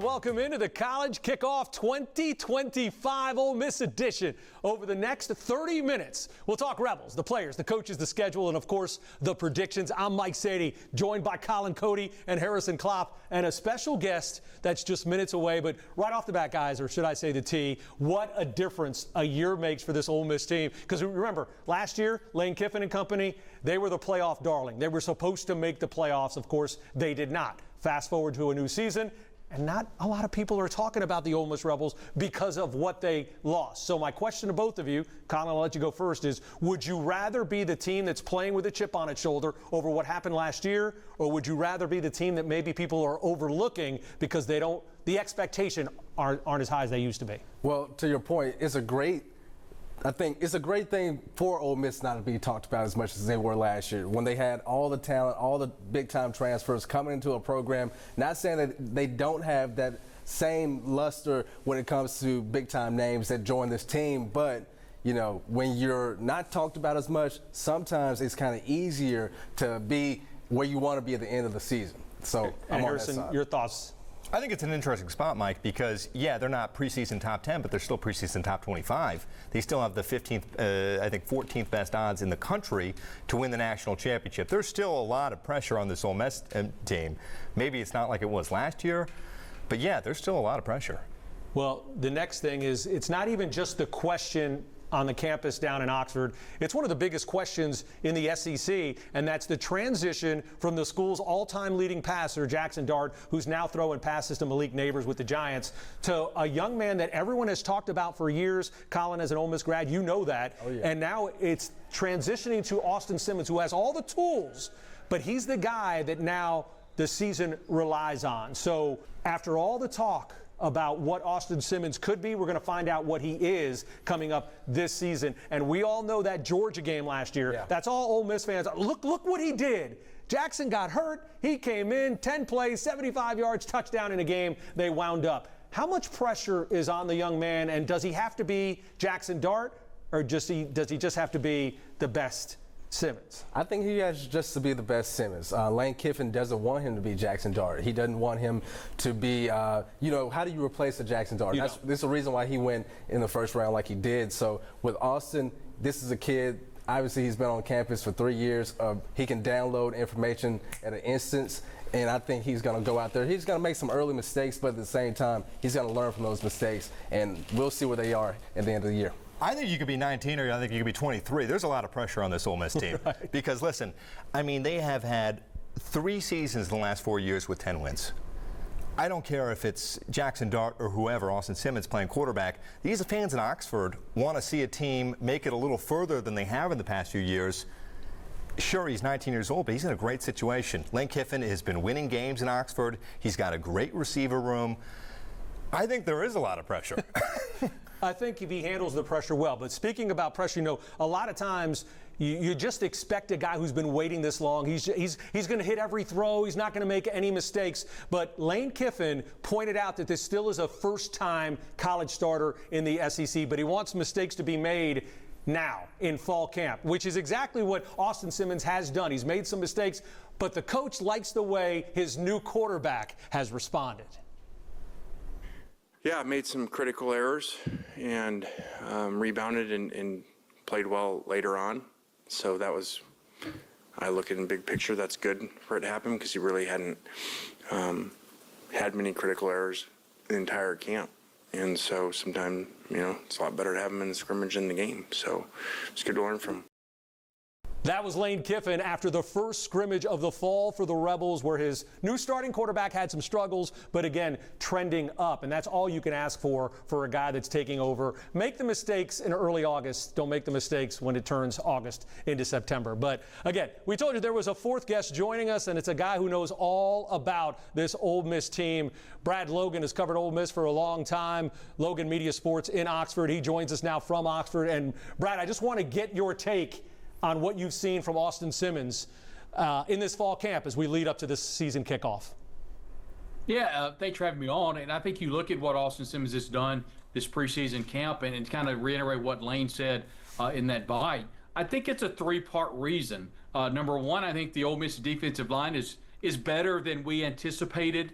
welcome into the College Kickoff 2025 Ole Miss edition. Over the next 30 minutes, we'll talk Rebels, the players, the coaches, the schedule, and, of course, the predictions. I'm Mike Ceide, joined by Colin Cody and Harrison Klopp, and a special guest that's just minutes away. But right off the bat, guys, or should I say the T, what a difference a year makes for this Ole Miss team. Because remember, last year, Lane Kiffin and company, they were the playoff darling. They were supposed to make the playoffs. Of course, they did not. Fast forward to a new season, and not a lot of people are talking about the Ole Miss Rebels because of what they lost. So my question to both of you, Colin, I'll let you go first, is would you rather be the team that's playing with a chip on its shoulder over what happened last year, or would you rather be the team that maybe people are overlooking because they don't, the expectation aren't as high as they used to be? Well, to your point, I think it's a great thing for Ole Miss not to be talked about as much as they were last year when they had all the talent, all the big-time transfers coming into a program. Not saying that they don't have that same luster when it comes to big-time names that join this team, but you know, when you're not talked about as much, sometimes it's kind of easier to be where you want to be at the end of the season. So, and Harrison, your thoughts? I think it's an interesting spot, Mike, because, yeah, they're not preseason top 10, but they're still preseason top 25. They still have the 15th, I think 14th best odds in the country to win the national championship. There's still a lot of pressure on this Ole Miss team. Maybe it's not like it was last year, but, yeah, there's still a lot of pressure. Well, the next thing is it's not even just the question on the campus down in Oxford. It's one of the biggest questions in the SEC, and that's the transition from the school's all-time leading passer, Jackson Dart, who's now throwing passes to Malik Neighbors with the Giants, to a young man that everyone has talked about for years. Colin, as an Ole Miss grad, you know that. Oh, yeah. And now it's transitioning to Austin Simmons, who has all the tools, but he's the guy that now the season relies on. So after all the talk about what Austin Simmons could be, we're going to find out what he is coming up this season. And we all know that Georgia game last year. Yeah. That's all Ole Miss fans. Look what he did. Jackson got hurt. He came in, 10 plays, 75 yards, touchdown in a game. They wound up. How much pressure is on the young man, and does he have to be Jackson Dart, or does he just have to be the best Simmons? I think he has just to be the best Simmons. Lane Kiffin doesn't want him to be Jackson Dart. He doesn't want him to be, you know, how do you replace a Jackson Dart? This is the reason why he went in the first round like he did. So with Austin, this is a kid, obviously he's been on campus for 3 years. He can download information at an instance, and I think he's going to go out there. He's going to make some early mistakes, but at the same time, he's going to learn from those mistakes, and we'll see where they are at the end of the year. I think you could be 19 or I think you could be 23. There's a lot of pressure on this Ole Miss team. Right. Because, listen, I mean, they have had 3 seasons in the last 4 years with 10 wins. I don't care if it's Jackson Dart or whoever, Austin Simmons playing quarterback. These fans in Oxford want to see a team make it a little further than they have in the past few years. Sure, he's 19 years old, but he's in a great situation. Lane Kiffin has been winning games in Oxford. He's got a great receiver room. I think there is a lot of pressure. I think if he handles the pressure well. But speaking about pressure, you know, a lot of times you just expect a guy who's been waiting this long. He's going to hit every throw. He's not going to make any mistakes. But Lane Kiffin pointed out that this still is a first-time college starter in the SEC, but he wants mistakes to be made now in fall camp, which is exactly what Austin Simmons has done. He's made some mistakes, but the coach likes the way his new quarterback has responded. Yeah, I made some critical errors and rebounded and played well later on. So that was, I look in the big picture, that's good for it to happen because he really hadn't had many critical errors the entire camp. And so sometimes, you know, it's a lot better to have him in the scrimmage than the game. So it's good to learn from. That was Lane Kiffin after the first scrimmage of the fall for the Rebels, where his new starting quarterback had some struggles, but again, trending up. And that's all you can ask for a guy that's taking over. Make the mistakes in early August. Don't make the mistakes when it turns August into September. But again, we told you there was a fourth guest joining us, and it's a guy who knows all about this Ole Miss team. Brad Logan has covered Ole Miss for a long time. Logan Media Sports in Oxford. He joins us now from Oxford. And Brad, I just want to get your take on what you've seen from Austin Simmons in this fall camp as we lead up to this season kickoff. Yeah, thanks for having me on. And I think you look at what Austin Simmons has done this preseason camp, and kind of reiterate what Lane said in that bite. I think it's a 3-part reason. Number one, I think the Ole Miss defensive line is better than we anticipated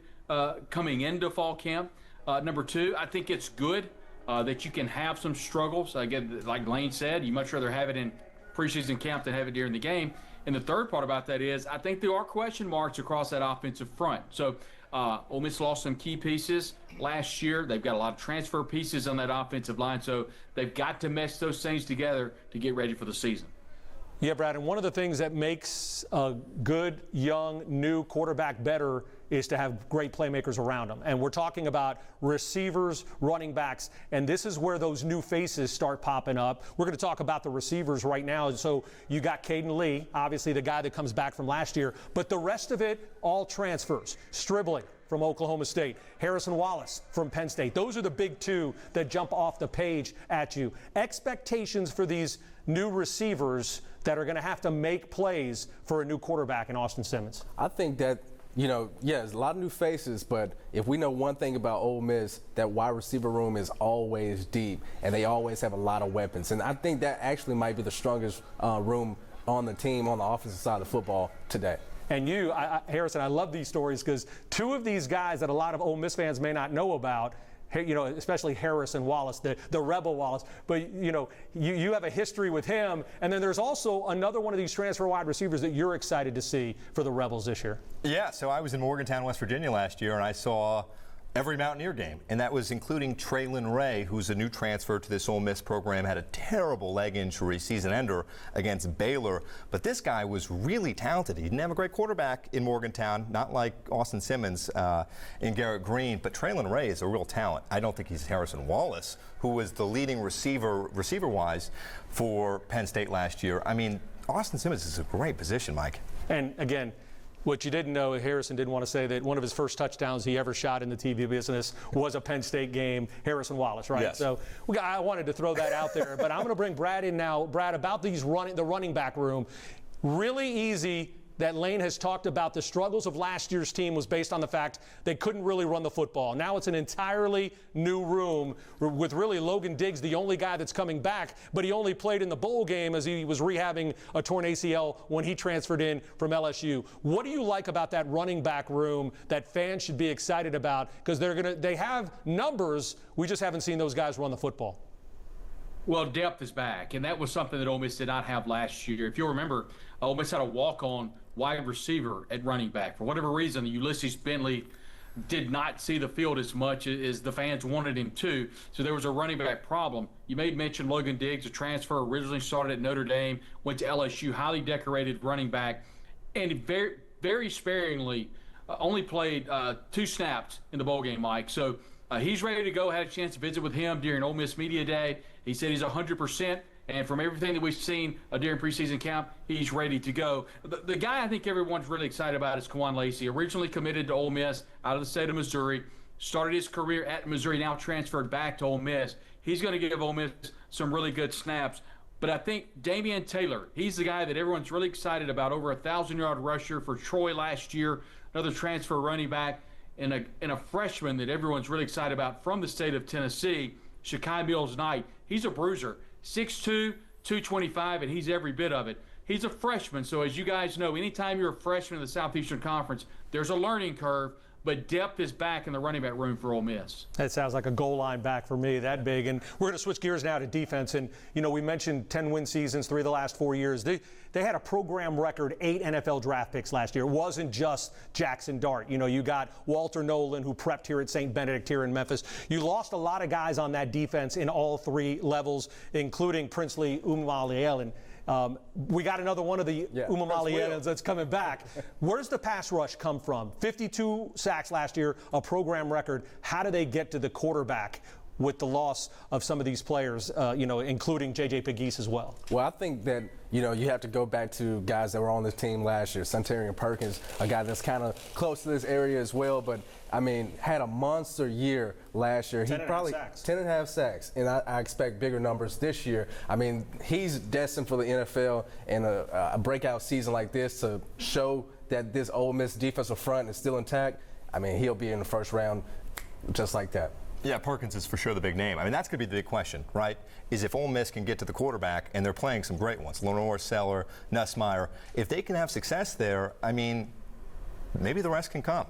coming into fall camp. Number two, I think it's good that you can have some struggles. Again, like Lane said, you much rather have it in preseason camp than have it during the game. And the third part about that is I think there are question marks across that offensive front. So Ole Miss lost some key pieces last year. They've got a lot of transfer pieces on that offensive line. So they've got to mesh those things together to get ready for the season. Yeah, Brad, and one of the things that makes a good, young, new quarterback better is to have great playmakers around them. And we're talking about receivers, running backs, and this is where those new faces start popping up. We're going to talk about the receivers right now. So you got Caden Lee, obviously the guy that comes back from last year, but the rest of it, all transfers. Stribling from Oklahoma State, Harrison Wallace from Penn State. Those are the big two that jump off the page at you. Expectations for these new receivers that are going to have to make plays for a new quarterback in Austin Simmons. I think that, there's a lot of new faces, but if we know one thing about Ole Miss, that wide receiver room is always deep, and they always have a lot of weapons. And I think that actually might be the strongest room on the team on the offensive side of the football today. And Harrison, I love these stories because two of these guys that a lot of Ole Miss fans may not know about, especially Harrison Wallace, the Rebel Wallace, but you have a history with him. And then there's also another one of these transfer wide receivers that you're excited to see for the Rebels this year. Yeah, so I was in Morgantown, West Virginia last year, and I saw every Mountaineer game, and that was including Traylon Ray, who's a new transfer to this Ole Miss program, had a terrible leg injury, season ender against Baylor, but this guy was really talented. He didn't have a great quarterback in Morgantown, not like Austin Simmons and Garrett Green, but Traylon Ray is a real talent. I don't think he's Harrison Wallace, who was the leading receiver-wise for Penn State last year. I mean, Austin Simmons is a great position, Mike. And again, what you didn't know, Harrison didn't want to say that one of his first touchdowns he ever shot in the TV business was a Penn State game, Harrison Wallace, right? Yes. So I wanted to throw that out there. But I'm going to bring Brad in now. Brad, about the running back room, really easy that Lane has talked about the struggles of last year's team was based on the fact they couldn't really run the football. Now it's an entirely new room with really Logan Diggs, the only guy that's coming back, but he only played in the bowl game as he was rehabbing a torn ACL when he transferred in from LSU. What do you like about that running back room that fans should be excited about? Because they have numbers, we just haven't seen those guys run the football. Well, depth is back, and that was something that Ole Miss did not have last year. If you'll remember, Ole Miss had a walk-on wide receiver at running back. For whatever reason, Ulysses Bentley did not see the field as much as the fans wanted him to, so there was a running back problem. You made mention Logan Diggs, a transfer, originally started at Notre Dame, went to LSU, highly decorated running back, and very, very sparingly only played 2 snaps in the bowl game, Mike. So he's ready to go. Had a chance to visit with him during Ole Miss Media Day. He said he's 100%. And from everything that we've seen during preseason camp, he's ready to go. The guy I think everyone's really excited about is Kwan Lacey, originally committed to Ole Miss out of the state of Missouri, started his career at Missouri, now transferred back to Ole Miss. He's going to give Ole Miss some really good snaps. But I think Damian Taylor, he's the guy that everyone's really excited about, over a 1,000-yard rusher for Troy last year, another transfer running back, and a freshman that everyone's really excited about from the state of Tennessee, Shakai Mills-Knight. He's a bruiser. 6'2", 225, and he's every bit of it. He's a freshman, so as you guys know, anytime you're a freshman in the Southeastern Conference, there's a learning curve, but depth is back in the running back room for Ole Miss. That sounds like a goal line back for me, that big. And we're going to switch gears now to defense. And, we mentioned 10-win seasons, 3 of the last 4 years. They had a program record 8 NFL draft picks last year. It wasn't just Jackson Dart. You got Walter Nolan, who prepped here at St. Benedict here in Memphis. You lost a lot of guys on that defense in all 3 levels, including Princely Umalielen. We got another one of the Umalielens that's coming back. Where's the pass rush come from? 52 sacks last year, a program record. How do they get to the quarterback with the loss of some of these players, including J.J. Pegues as well? Well, I think that, you have to go back to guys that were on this team last year. Santarian Perkins, a guy that's kind of close to this area as well, but, had a monster year last year. 10.5 sacks. And I expect bigger numbers this year. He's destined for the NFL, and a breakout season like this to show that this Ole Miss defensive front is still intact. He'll be in the first round just like that. Yeah, Perkins is for sure the big name. That's going to be the big question, right? Is if Ole Miss can get to the quarterback, and they're playing some great ones, Lenore, Seller, Nussmeier, if they can have success there, maybe the rest can come.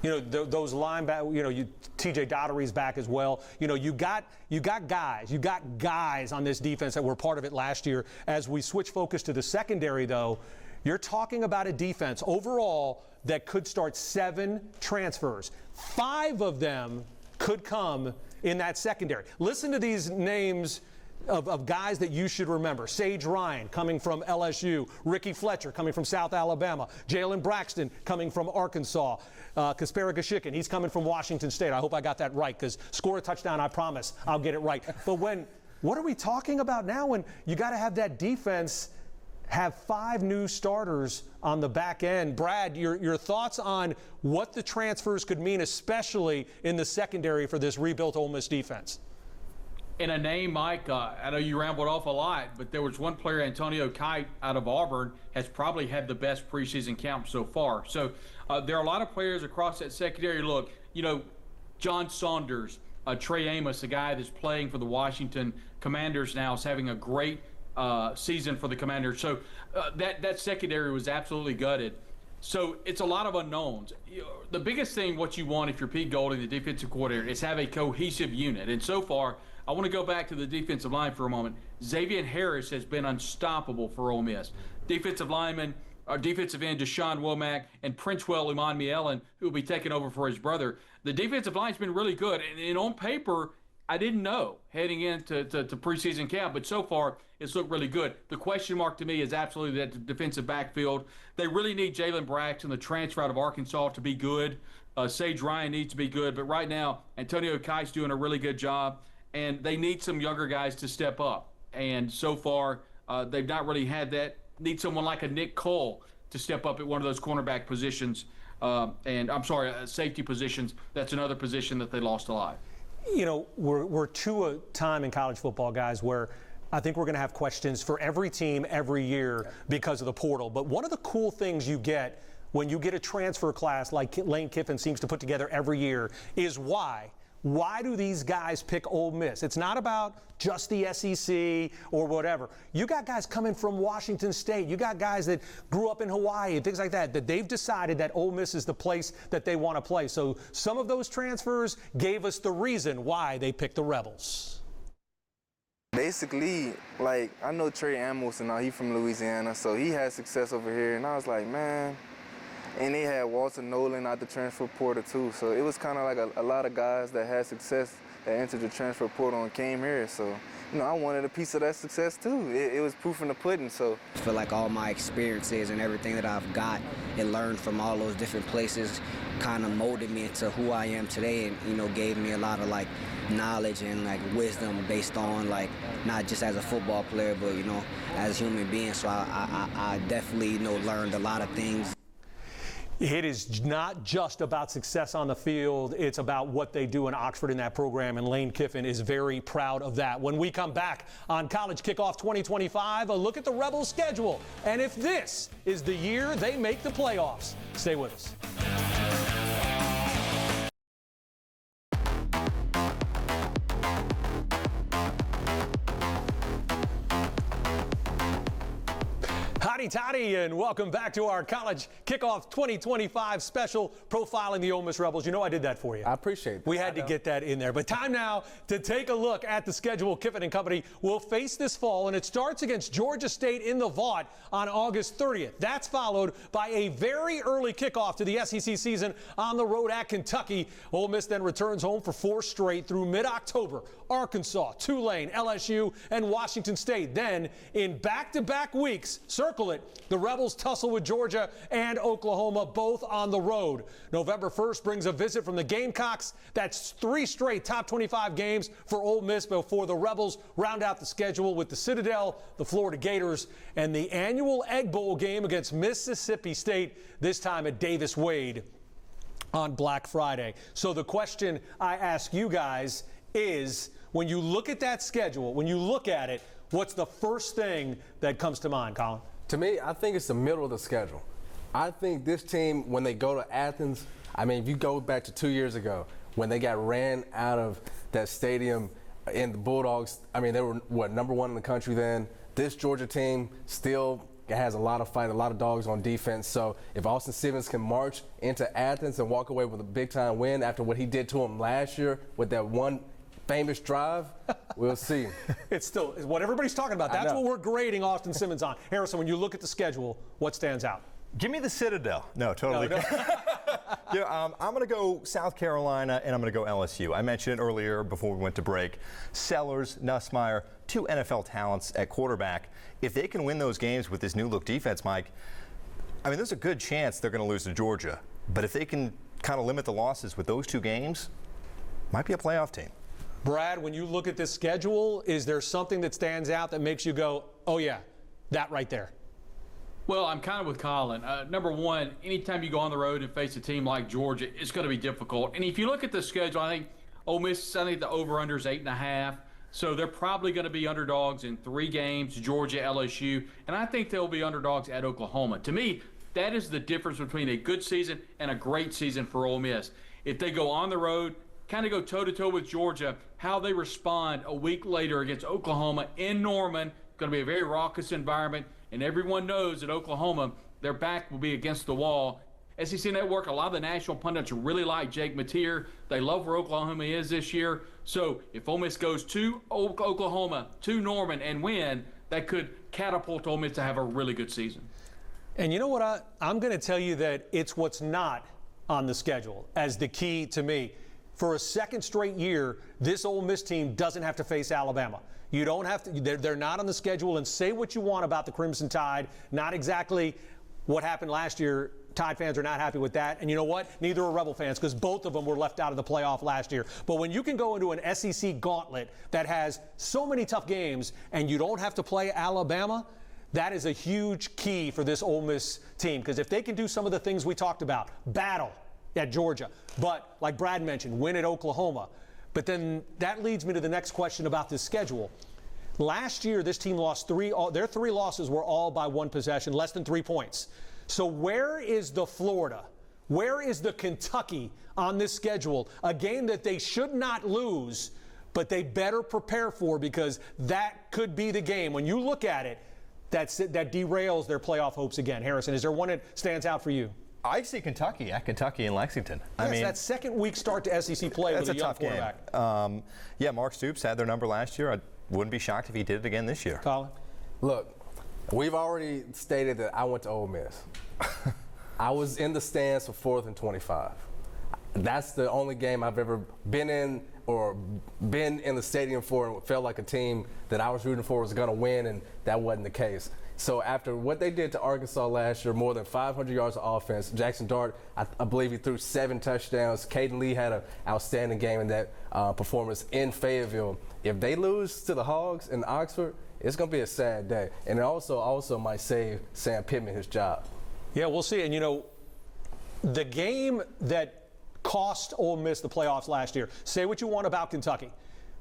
You know, those linebackers, you know, TJ Dottery's back as well. You know, you got guys on this defense that were part of it last year. As we switch focus to the secondary, though, you're talking about a defense overall that could start 7 transfers. 5 of them could come in that secondary. Listen to these names of guys that you should remember. Sage Ryan coming from LSU. Ricky Fletcher coming from South Alabama. Jalen Braxton coming from Arkansas. Kaspera Gashikin, he's coming from Washington State. I hope I got that right, because score a touchdown, I promise I'll get it right. But what are we talking about now when you got to have that defense have 5 new starters on the back end? Brad, your thoughts on what the transfers could mean, especially in the secondary for this rebuilt Ole Miss defense? In a name, Mike, I know you rambled off a lot, but there was one player, Antonio Kite, out of Auburn, has probably had the best preseason camp so far. So there are a lot of players across that secondary. Look, you know, John Saunders, Trey Amos, a guy that's playing for the Washington Commanders now, is having a great season for the Commanders. So that secondary was absolutely gutted. So it's a lot of unknowns. The biggest thing, what you want if you're Pete Golding, the defensive coordinator, is have a cohesive unit. And so far, I want to go back to the defensive line for a moment. Xavier Harris has been unstoppable for Ole Miss. Defensive lineman, defensive end Deshaun Womack, and Princewell Umanmielen, who will be taking over for his brother. The defensive line's been really good. And on paper, I didn't know heading into preseason camp, but so far it's looked really good. The question mark to me is absolutely that defensive backfield. They really need Jalen Braxton, the transfer out of Arkansas, to be good. Sage Ryan needs to be good, but right now Antonio Kite's doing a really good job, and they need some younger guys to step up. And so far they've not really had that. Need someone like a Nick Cole to step up at one of those cornerback positions, safety positions. That's another position that they lost a lot. You know, we're to a time in college football, guys, where I think we're going to have questions for every team every year because of the portal. But one of the cool things you get when you get a transfer class like Lane Kiffin seems to put together every year is why. Why do these guys pick Ole Miss? It's not about just the SEC or whatever. You got guys coming from Washington State. You got guys that grew up in Hawaii and things like that, that they've decided that Ole Miss is the place that they want to play. So some of those transfers gave us the reason why they picked the Rebels. Basically, like, I know Trey Amos and he's from Louisiana, so he had success over here. And I was like, man. And they had Walter Nolan out the transfer portal too. So it was kind of like a lot of guys that had success that entered the transfer portal and came here. So, you know, I wanted a piece of that success too. It was proof in the pudding, so. I feel like all my experiences and everything that I've got and learned from all those different places kind of molded me into who I am today, and, you know, gave me a lot of, like, knowledge and, like, wisdom based on, like, not just as a football player, but, you know, as a human being. So I definitely, you know, learned a lot of things. It is not just about success on the field. It's about what they do in Oxford in that program, and Lane Kiffin is very proud of that. When we come back on College Kickoff 2025, a look at the Rebels' schedule and if this is the year they make the playoffs. Stay with us. Howdy toddy, and welcome back to our College Kickoff 2025 special profiling the Ole Miss Rebels. You know I did that for you. I appreciate that. We had to get that in there. But time now to take a look at the schedule Kiffin and company will face this fall, and it starts against Georgia State in the Vaught on August 30th. That's followed by a very early kickoff to the SEC season on the road at Kentucky. Ole Miss then returns home for 4 straight through mid-October. Arkansas, Tulane, LSU, and Washington State. Then in back-to-back weeks, circle it, the Rebels tussle with Georgia and Oklahoma, both on the road. November 1st brings a visit from the Gamecocks. That's 3 straight top 25 games for Ole Miss before the Rebels round out the schedule with the Citadel, the Florida Gators, and the annual Egg Bowl game against Mississippi State, this time at Davis Wade on Black Friday. So the question I ask you guys is, when you look at that schedule, when you look at it, what's the first thing that comes to mind, Colin? To me, I think it's the middle of the schedule. I think this team, when they go to Athens, I mean, if you go back to 2 years ago, when they got ran out of that stadium in the Bulldogs, I mean, they were, number 1 in the country then. This Georgia team still It has a lot of fight, a lot of dogs on defense. So if Austin Stevens can march into Athens and walk away with a big-time win after what he did to him last year with that one famous drive, we'll see. It's still what everybody's talking about. That's what we're grading Austin Simmons on. Harrison, when you look at the schedule, what stands out? Give me the Citadel. No, totally. No. Yeah, I'm going to go South Carolina, and I'm going to go LSU. I mentioned it earlier before we went to break. Sellers, Nussmeier, 2 NFL talents at quarterback. If they can win those games with this new look defense, Mike, I mean, there's a good chance they're going to lose to Georgia. But if they can kind of limit the losses with those 2 games, might be a playoff team. Brad, when you look at this schedule, is there something that stands out that makes you go, oh, yeah, that right there? Well, I'm kind of with Colin. Number one, anytime you go on the road and face a team like Georgia, it's going to be difficult. And if you look at the schedule, I think Ole Miss, I think the over-under is 8.5. So they're probably going to be underdogs in 3 games, Georgia, LSU. And I think they'll be underdogs at Oklahoma. To me, that is the difference between a good season and a great season for Ole Miss. If they go on the road, kind of go toe-to-toe with Georgia, how they respond a week later against Oklahoma in Norman, going to be a very raucous environment, and everyone knows at Oklahoma their back will be against the wall. SEC Network, a lot of the national pundits really like Jake Mateer. They love where Oklahoma is this year. So if Ole Miss goes to Oklahoma, to Norman, and win, that could catapult Ole Miss to have a really good season. And you know what? I'm going to tell you that it's what's not on the schedule as the key to me. For a second straight year, this Ole Miss team doesn't have to face Alabama. You don't have to. They're not on the schedule. And say what you want about the Crimson Tide. Not exactly what happened last year. Tide fans are not happy with that. And you know what? Neither are Rebel fans, because both of them were left out of the playoff last year. But when you can go into an SEC gauntlet that has so many tough games and you don't have to play Alabama, that is a huge key for this Ole Miss team. Because if they can do some of the things we talked about, battle at Georgia, but like Brad mentioned, win at Oklahoma. But then that leads me to the next question about this schedule. Last year, this team lost their 3 losses were all by 1 possession, less than 3 points. So where is the Florida? Where is the Kentucky on this schedule? A game that they should not lose, but they better prepare for, because that could be the game. When you look at it, that derails their playoff hopes again. Harrison, is there one that stands out for you? I see Kentucky at Kentucky and Lexington. Yes, I mean, that second week start to SEC play with a young quarterback. Game. Yeah, Mark Stoops had their number last year. I wouldn't be shocked if he did it again this year. Colin? Look, we've already stated that I went to Ole Miss. I was in the stands for 4th and 25. That's the only game I've ever been in or been in the stadium for and felt like a team that I was rooting for was going to win, and that wasn't the case. So after what they did to Arkansas last year, more than 500 yards of offense, Jackson Dart, I believe he threw 7 touchdowns. Caden Lee had an outstanding game in that performance in Fayetteville. If they lose to the Hogs in Oxford, it's going to be a sad day. And it also might save Sam Pittman his job. Yeah, we'll see. And, you know, the game that cost Ole Miss the playoffs last year, say what you want about Kentucky.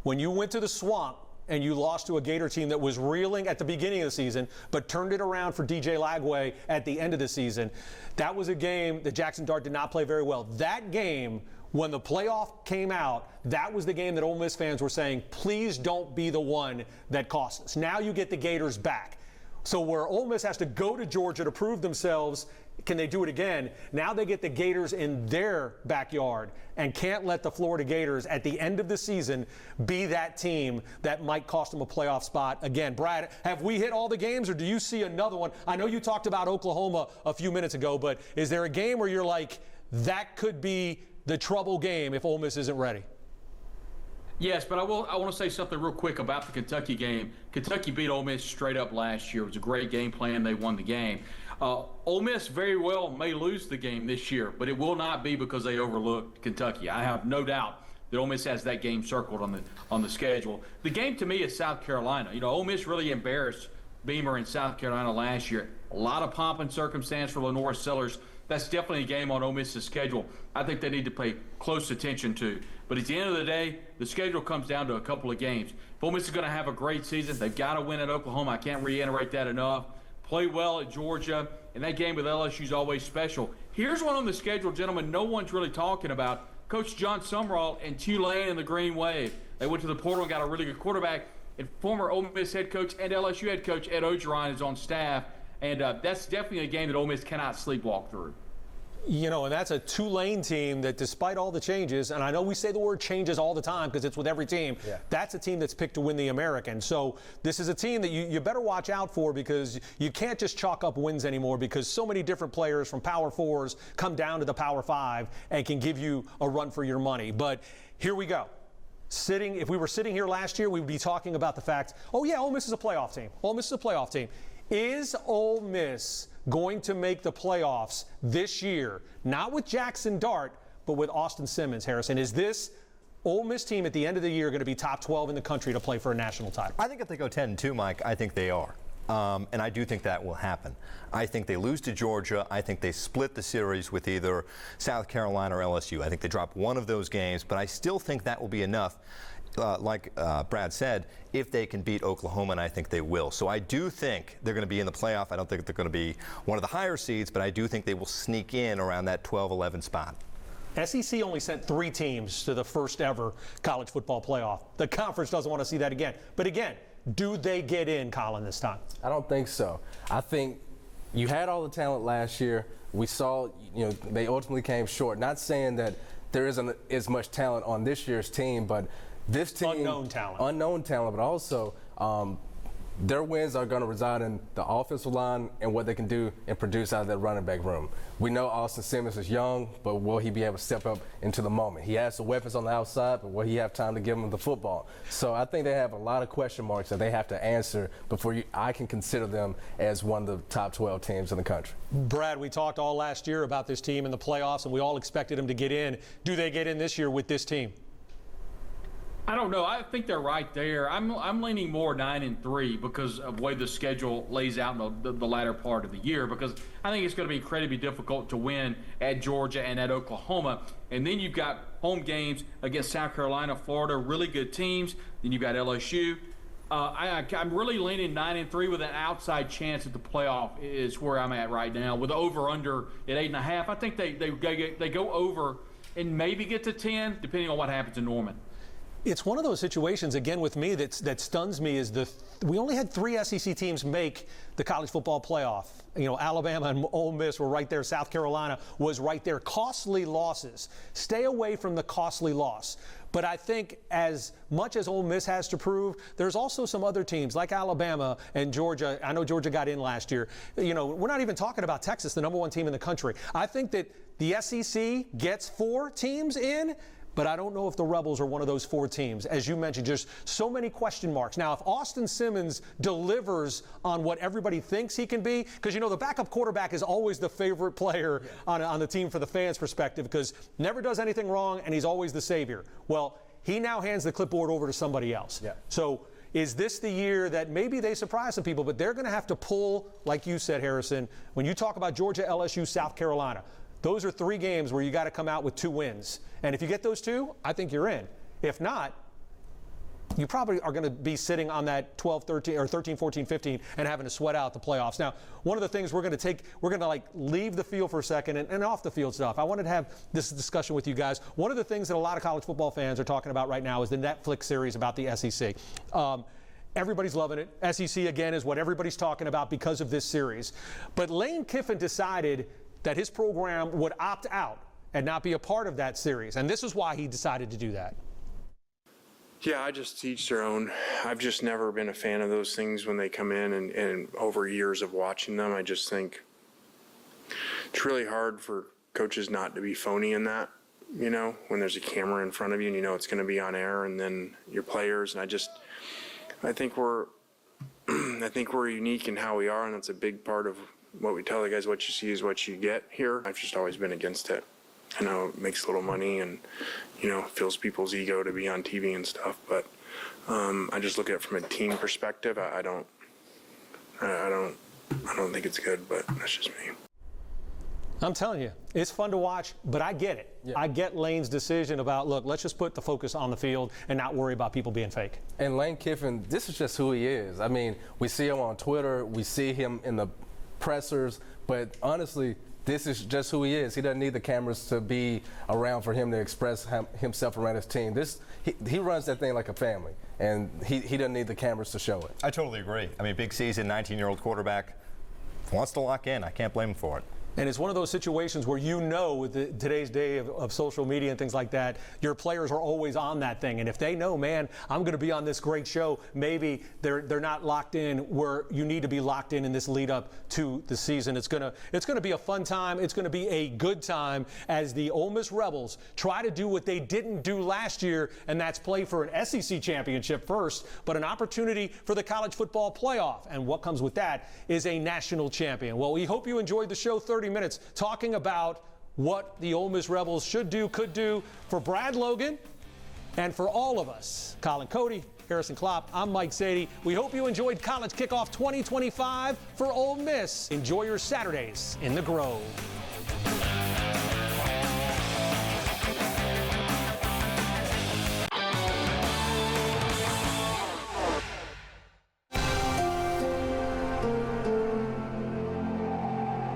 When you went to the Swamp and you lost to a Gator team that was reeling at the beginning of the season, but turned it around for DJ Lagway at the end of the season, that was a game that Jackson Dart did not play very well. That game, when the playoff came out, that was the game that Ole Miss fans were saying, please don't be the one that costs us. Now you get the Gators back. So where Ole Miss has to go to Georgia to prove themselves, can they do it again? Now they get the Gators in their backyard and can't let the Florida Gators at the end of the season be that team that might cost them a playoff spot again. Brad, have we hit all the games, or do you see another one? I know you talked about Oklahoma a few minutes ago, but is there a game where you're like, that could be the trouble game if Ole Miss isn't ready? Yes, but I want to say something real quick about the Kentucky game. Kentucky beat Ole Miss straight up last year. It was a great game plan. They won the game. Ole Miss very well may lose the game this year, but it will not be because they overlooked Kentucky. I have no doubt that Ole Miss has that game circled on the schedule. The game to me is South Carolina. You know, Ole Miss really embarrassed Beamer in South Carolina last year. A lot of pomp and circumstance for Lenore Sellers. That's definitely a game on Ole Miss's schedule I think they need to pay close attention to. But at the end of the day, the schedule comes down to a couple of games. If Ole Miss is going to have a great season, they've got to win at Oklahoma. I can't reiterate that enough. Play well at Georgia, and that game with LSU is always special. Here's one on the schedule, gentlemen, no one's really talking about. Coach John Sumrall and Tulane and the Green Wave. They went to the portal and got a really good quarterback. And former Ole Miss head coach and LSU head coach Ed Ogeron is on staff. And that's definitely a game that Ole Miss cannot sleepwalk through. You know, and that's a Tulane team that, despite all the changes, and I know we say the word changes all the time because it's with every team, that's a team that's picked to win the American. So this is a team that you better watch out for, because you can't just chalk up wins anymore, because so many different players from Power Fours come down to the Power Five and can give you a run for your money. But here we go. If we were sitting here last year, we would be talking about the fact, oh yeah, Ole Miss is a playoff team. Ole Miss is a playoff team. Is Ole Miss going to make the playoffs this year? Not with Jackson Dart, but with Austin Simmons, Harrison. Is this Ole Miss team at the end of the year going to be top 12 in the country to play for a national title? I think if they go 10-2, Mike, I think they are. And I do think that will happen. I think they lose to Georgia. I think they split the series with either South Carolina or LSU. I think they drop one of those games, but I still think that will be enough. Like Brad said, if they can beat Oklahoma, and I think they will. So I do think they're going to be in the playoff. I don't think they're going to be one of the higher seeds, but I do think they will sneak in around that 12-11 spot. SEC only sent 3 teams to the first ever college football playoff. The conference doesn't want to see that again. But again, do they get in, Colin, this time? I don't think so. I think you had all the talent last year. We saw, they ultimately came short. Not saying that there isn't as much talent on this year's team, but this team, unknown talent, but also their wins are going to reside in the offensive line and what they can do and produce out of that running back room. We know Austin Simmons is young, but will he be able to step up into the moment? He has the weapons on the outside, but will he have time to give him the football? So I think they have a lot of question marks that they have to answer before I can consider them as one of the top 12 teams in the country. Brad, we talked all last year about this team in the playoffs, and we all expected them to get in. Do they get in this year with this team? I don't know. I think they're right there. I'm leaning more 9-3 because of the way the schedule lays out in the latter part of the year, because I think it's going to be incredibly difficult to win at Georgia and at Oklahoma. And then you've got home games against South Carolina, Florida, really good teams. Then you've got LSU. I'm really leaning 9-3 with an outside chance at the playoff is where I'm at right now. With the over-under at 8.5, I think they go over and maybe get to 10, depending on what happens in Norman. It's one of those situations, again, with me that stuns me is we only had 3 SEC teams make the college football playoff. Alabama and Ole Miss were right there. South Carolina was right there. Costly losses. Stay away from the costly loss. But I think as much as Ole Miss has to prove, there's also some other teams like Alabama and Georgia. I know Georgia got in last year. We're not even talking about Texas, the number 1 team in the country. I think that the SEC gets 4 teams in, but I don't know if the Rebels are one of those 4 teams. As you mentioned, just so many question marks. Now, if Austin Simmons delivers on what everybody thinks he can be, because, the backup quarterback is always the favorite player on the team for the fans' perspective, because never does anything wrong and he's always the savior. Well, he now hands the clipboard over to somebody else. Yeah. So is this the year that maybe they surprise some people, but they're going to have to pull, like you said, Harrison, when you talk about Georgia, LSU, South Carolina, those are 3 games where you got to come out with 2 wins. And if you get those 2, I think you're in. If not, you probably are going to be sitting on that 12, 13, or 13, 14, 15 and having to sweat out the playoffs. Now, one of the things we're going to leave the field for a second and off the field stuff. I wanted to have this discussion with you guys. One of the things that a lot of college football fans are talking about right now is the Netflix series about the SEC. Everybody's loving it. SEC, again, is what everybody's talking about because of this series. But Lane Kiffin decided that his program would opt out and not be a part of that series. And this is why he decided to do that. Yeah, I just teach their own. I've just never been a fan of those things when they come in, and over years of watching them, I just think it's really hard for coaches not to be phony in that, when there's a camera in front of you and it's going to be on air, and then your players. And I think we're unique in how we are, and that's a big part of what we tell the guys. What you see is what you get here. I've just always been against it. I know it makes a little money and, fills people's ego to be on TV and stuff, but I just look at it from a team perspective. I don't think it's good, but that's just me. I'm telling you, it's fun to watch, but I get it. Yeah. I get Lane's decision about, look, let's just put the focus on the field and not worry about people being fake. And Lane Kiffin, this is just who he is. I mean, we see him on Twitter, we see him in the pressers, but honestly, this is just who he is. He doesn't need the cameras to be around for him to express himself around his team. He runs that thing like a family, and he doesn't need the cameras to show it. I totally agree. I mean, big season, 19-year-old quarterback, wants to lock in. I can't blame him for it. And it's one of those situations where with today's day of social media and things like that, your players are always on that thing. And if they know, man, I'm going to be on this great show, maybe they're not locked in where you need to be locked in this lead up to the season. It's going to be a fun time. It's going to be a good time as the Ole Miss Rebels try to do what they didn't do last year, and that's play for an SEC championship first, but an opportunity for the college football playoff. And what comes with that is a national champion. Well, we hope you enjoyed the show. 30 minutes talking about what the Ole Miss Rebels should do, could do. For Brad Logan and for all of us, Colin Cody, Harrison Klopp, I'm Mike Ceide. We hope you enjoyed College Kickoff 2025 for Ole Miss. Enjoy your Saturdays in the Grove.